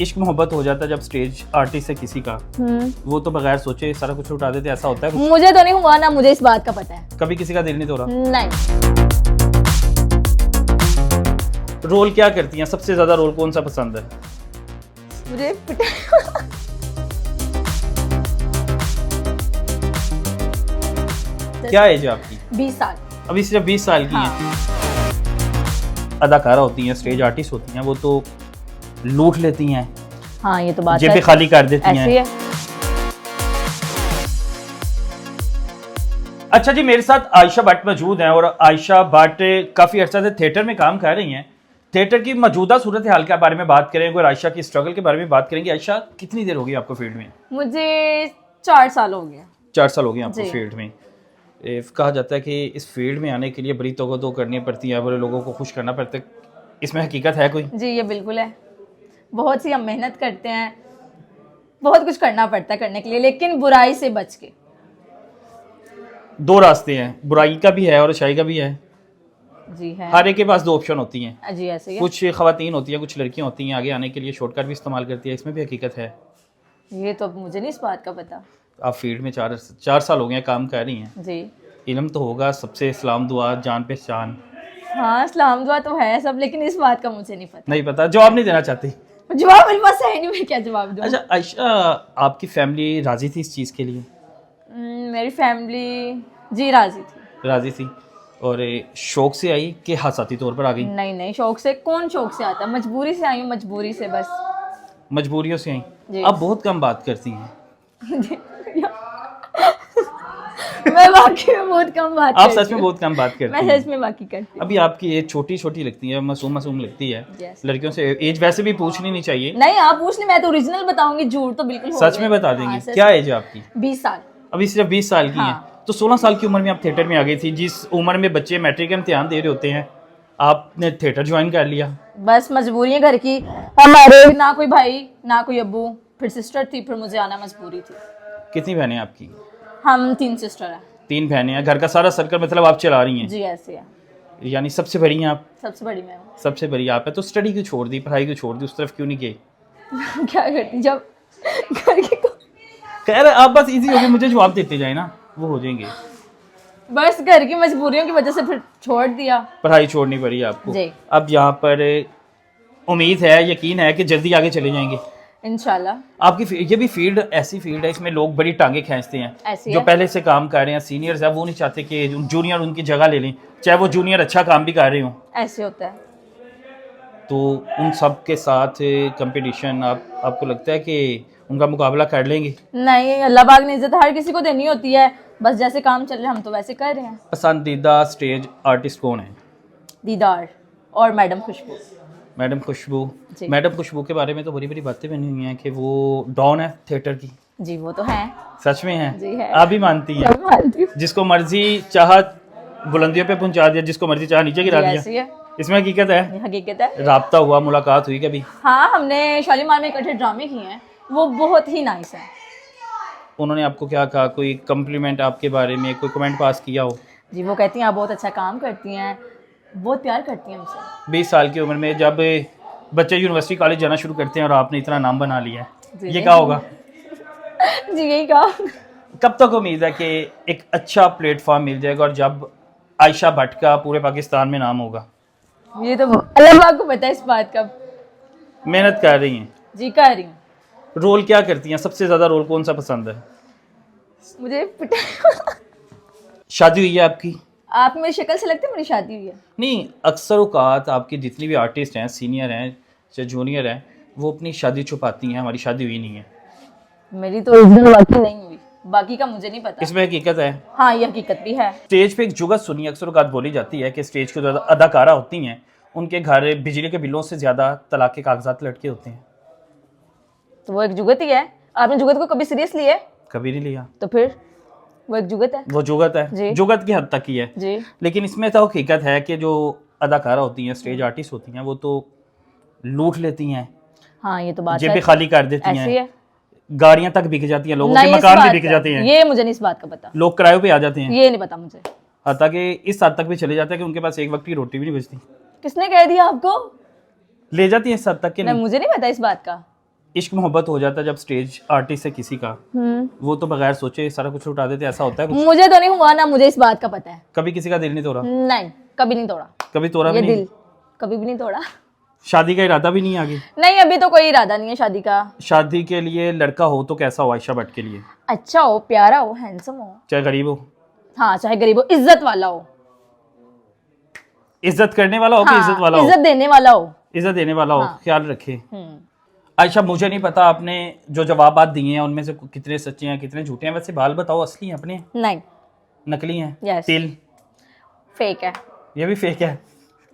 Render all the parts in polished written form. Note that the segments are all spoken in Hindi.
इश्क मोहब्बत हो जाता है जब स्टेज आर्टिस्ट है किसी का, वो तो बगैर सोचे सारा कुछ उठा देते, ऐसा होता है कुछ? मुझे तो नहीं हुआ ना, मुझे इस बात का पता है। कभी किसी का दिल नहीं तोड़ा? नहीं। रोल क्या करती हैं, सबसे ज्यादा रोल कौन सा पसंद है? मुझे क्या एज है आपकी? 20 साल। अभी सिर्फ 20 साल की हाँ। हैं। अदाकारा होती हैं, स्टेज आर्टिस्ट होती हैं, वो तो लूट लेती हैं, हाँ ये तो बात जेबें है, खाली कर देती ऐसी हैं। है। अच्छा जी, मेरे साथ आयशा भट्ट मौजूद हैं और आयशा भट्ट काफ़ी अर्सा से थिएटर में काम कर रही हैं। थिएटर की मौजूदा सूरत हाल के बारे में बात करेंगे और आयशा की स्ट्रगल के बारे में बात करेंगे। आयशा, कितनी देर होगी आपको फील्ड में? मुझे 4 साल हो गया। 4 साल हो गए आपको जी। फील्ड में। कहा जाता है कि इस फील्ड में आने के लिए बड़ी तोगो करनी पड़ती है, बड़े लोगों को खुश करना पड़ता है, इसमें हकीकत है कोई? जी ये बिल्कुल है, बहुत सी हम मेहनत करते हैं, बहुत कुछ करना पड़ता है करने के लिए, लेकिन बुराई से बच के। 2 रास्ते हैं, बुराई का भी है और अच्छाई का भी है। जी है। हर एक के पास 2 ऑप्शन होती हैं। जी ऐसे ही है। कुछ खवातीन होती हैं, कुछ लड़कियां होती हैं आगे आने के लिए शॉर्टकट भी इस्तेमाल करती है, इसमें भी हकीकत है। ये तो अब मुझे नहीं इस बात का पता। आप फील्ड में 4 साल हो गए हैं, काम कर रही हैं, जी इल्म तो होगा, सबसे सलाम दुआ जान पहचान? हाँ, सलाम दुआ तो है सब, लेकिन इस बात का मुझे नहीं पता। नहीं पता, जवाब नहीं देना चाहती? जवाब मेरे पास है नहीं, मैं क्या जवाब दूँ। अच्छा आयशा, आपकी फैमिली राजी थी इस चीज़ के लिए? मेरी फैमिली जी राजी थी। राजी थी। और शौक से आई कि हासाती तौर पर आ गई? नहीं नहीं, शौक से कौन शौक से आता है, मजबूरी से आई हूँ, मजबूरी से बस। मजबूरियों से आई? जी। आप बहुत कम बात करती हैं। मैं वाकई में बहुत कम बात आप करती सच में हूँ। बहुत कम बात करती मैं हैं। सच में बाकी करती हूँ। अभी आपकी एज छोटी छोटी लगती है, मासूम मासूम लगती है। Yes. लड़कियों से एज वैसे भी पूछनी नहीं चाहिए। नहीं आप पूछ नहीं, मैं तो ओरिजिनल बताऊंगी, झूठ तो बिल्कुल हो सच गया। में बता देंगे। हाँ, सच क्या में। एज है आपकी? 20 साल। अभी सिर्फ 20 साल की हाँ। हैं, तो 16 साल की उम्र में आप थिएटर में आ गई थी। जिस उम्र में बच्चे मैट्रिक का इम्तिहान दे रहे होते हैं, आपने थिएटर ज्वाइन कर लिया। बस मजबूरी घर की, हमारे ना कोई भाई ना कोई अब्बू, फिर सिस्टर थी, फिर मुझे आना मजबूरी थी। कितनी बहनें आपकी? हम 3 सिस्टर हैं। 3 बहनें हैं, घर का सारा सर्कल मतलब आप चला रही हैं? जी ऐसे है। यानी सबसे बड़ी हैं आप? सबसे बड़ी मैं हूँ। सबसे बड़ी आप है, तो स्टडी क्यों छोड़ दी, पढ़ाई क्यों छोड़ दी, उस तरफ क्यों नहीं गई? क्या करती जब घर के खैर आप बस इजी होगी, मुझे जवाब देते जाए ना, वो हो जाएंगे। बस घर की मजबूरियों की वजह से फिर छोड़ दिया। पढ़ाई छोड़नी पड़ी आपको। जी। अब यहाँ पर उम्मीद है, यकीन है कि जल्दी आगे चले जाएंगे इंशाल्लाह। आपकी ये भी फील्ड ऐसी फील्ड है, इसमें लोग बड़ी टांगे खींचते हैं। ऐसी जो है। पहले से काम कर रहे हैं, सीनियर्स है, वो नहीं चाहते कि जूनियर उनकी जगह ले लें, चाहे वो जूनियर अच्छा काम भी कर रहे हों। ऐसे होता है। तो उन सब के साथ कंपटीशन, आपको लगता है कि उनका मुकाबला कर लेंगे? नहीं, अल्लाह पाक ने इज्जत हर किसी को देनी होती है, बस जैसे काम चल रहा है हम तो वैसे कर रहे हैं। पसंदीदा स्टेज आर्टिस्ट कौन है? दीदार और मैडम खुशबू। मैडम खुशबू। जी। मैडम खुशबू के बारे में तो बड़ी बड़ी बातें बनी हुई हैं कि वो डॉन है थिएटर की। जी वो तो है। सच में है? जी है। आप भी मानती हैं? सब मानती हूँ। जिसको मर्जी चाह बुलंदियों पे पहुंचा दिया, जिसको मर्जी चाह नीचे गिरा जी, दिया। ऐसी है। इसमें हकीकत है? ये हकीकत है। राब्ता हुआ, मुलाकात हुई कभी? हाँ, हमने शालीमार में इकट्ठे ड्रामे किए हैं, वो बहुत ही नाइस है। उन्होंने आपको क्या कहा, कोई कम्प्लीमेंट आपके बारे में, कोई कमेंट पास किया हो? जी वो कहती हैं आप बहुत अच्छा काम करती हैं, बहुत प्यार करती हैं हमसे। 20 साल की उम्र में जब बच्चे यूनिवर्सिटी कॉलेज जाना शुरू करते हैं और आपने इतना नाम बना लिया है, जी। ये क्या होगा? जी यही कहा। कब तक उम्मीद है कि एक अच्छा प्लेटफॉर्म मिल जाएगा और जब आयशा भट्ट का पूरे पाकिस्तान में नाम होगा? ये तो अल्लाह पाक को पता है इस बात का। मेहनत कर रही हैं? जी कर रही हूँ। रोल क्या करती हैं, सबसे ज़्यादा रोल कौन सा पसंद है? मुझे शादी हुई है आपकी? आप मेरी शक्ल से लगती है मेरी शादी हुई है। नहीं, अक्सर औकात आपकी जितनी भी आर्टिस्ट हैं, सीनियर हैं चाहे जूनियर हैं, वो अपनी शादी छुपाती हैं, हमारी शादी हुई नहीं है। मेरी तो ओरिजिनल वाकई नहीं हुई, बाकी का मुझे नहीं पता। इसमें हकीकत है? हाँ ये हकीकत भी है। स्टेज पे एक जुगत सुनी अक्सर औकात बोली जाती है कि स्टेज के जो अदाकारा होती हैं उनके घर बिजली के बिलों से ज़्यादा तलाक के कागजात लटके होते हैं। तो वो एक जुगत ही है। आपने जुगत को कभी सीरियस लिया? कभी नहीं लिया। तो फिर वो एक जुगत है। वो जुगत जी। है, जुगत की हद तक ही है। जी। लेकिन इसमें तो हकीकत है कि जो अदाकारा होती हैं, स्टेज आर्टिस्ट होती हैं, वो तो लूट लेती हैं, हाँ ये तो बात जेबें है। खाली कर देती ऐसी हैं, है। गाड़ियां तक बिक जाती हैं, लोगों नहीं, के इस मकान भी बात बिक का- जाते हैं, ये मुझे नहीं इस बात का पता। लोग किरायों पे आ जाते हैं। ये नहीं पता मुझे। हत्ता कि इस हद तक भी चले जाते हैं कि उनके पास एक वक्त की रोटी भी नहीं बचती। किसने कह दिया आपको? ले जाती हैं इस हद तक कि नहीं नहीं? मुझे नहीं पता इस बात का। इश्क मोहब्बत हो जाता है जब स्टेज आर्टिस्ट है किसी का, वो तो बगैर सोचे सारा कुछ उठा देते, ऐसा होता है कुछ? मुझे तो नहीं हुआ ना, मुझे इस बात का पता है। कभी किसी का दिल नहीं तोड़ा? नहीं, कभी नहीं तोड़ा कभी तोड़ा भी ये नहीं? दिल, कभी भी नहीं तोड़ा। शादी का इरादा भी नहीं आगे? नहीं, अभी तो कोई इरादा नहीं है शादी का। शादी के लिए लड़का हो तो कैसा हो आयशा भट्ट के लिए? अच्छा हो, प्यारा हो, हैंडसम हो, चाहे गरीब हो? हाँ चाहे गरीब हो, इज्जत वाला हो। इज्जत करने वाला हो कि हाँ, इज्जत वाला हो? इज्जत देने वाला हो। इज्जत देने वाला हो, हाँ। ख्याल रखे। आयशा मुझे नहीं पता आपने जो जवाबात दिए हैं उनमें से कितने सच्चे हैं कितने झूठे हैं, वैसे बाल बताओ असली हैं अपने? नहीं, नकली हैं? Yes. तिल? फेक है। ये भी फेक है?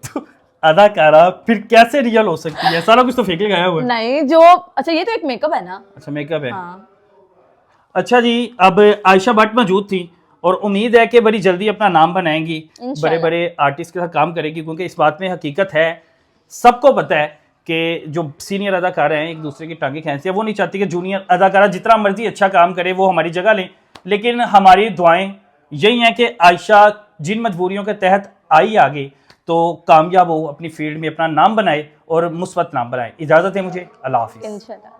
तो अदाकारा फिर कैसे रियल हो सकती है? सारा कुछ तो फेक लगाया हुआ है। नहीं जो, अच्छा ये तो एक मेकअप है ना। अच्छा मेकअप है। हाँ। अच्छा जी, अब आयशा भट्ट मौजूद थी और उम्मीद है कि बड़ी जल्दी अपना नाम बनाएंगी, इंशाल्लाह। बड़े बड़े आर्टिस्ट के साथ काम करेगी, क्योंकि इस बात में हकीकत है, सबको पता है कि जो सीनियर अदाकारा हैं एक दूसरे की टांगे खींचते हैं। वो नहीं चाहती कि जूनियर अदाकारा जितना मर्जी अच्छा काम करे वो हमारी जगह लें, लेकिन हमारी दुआएं यही हैं कि आयशा जिन मजबूरियों के तहत आई आगे तो कामयाब हो, अपनी फील्ड में अपना नाम बनाए और मुस्बत नाम बनाए। इजाज़त है मुझे, अल्लाह हाफिज़। इंशाल्लाह।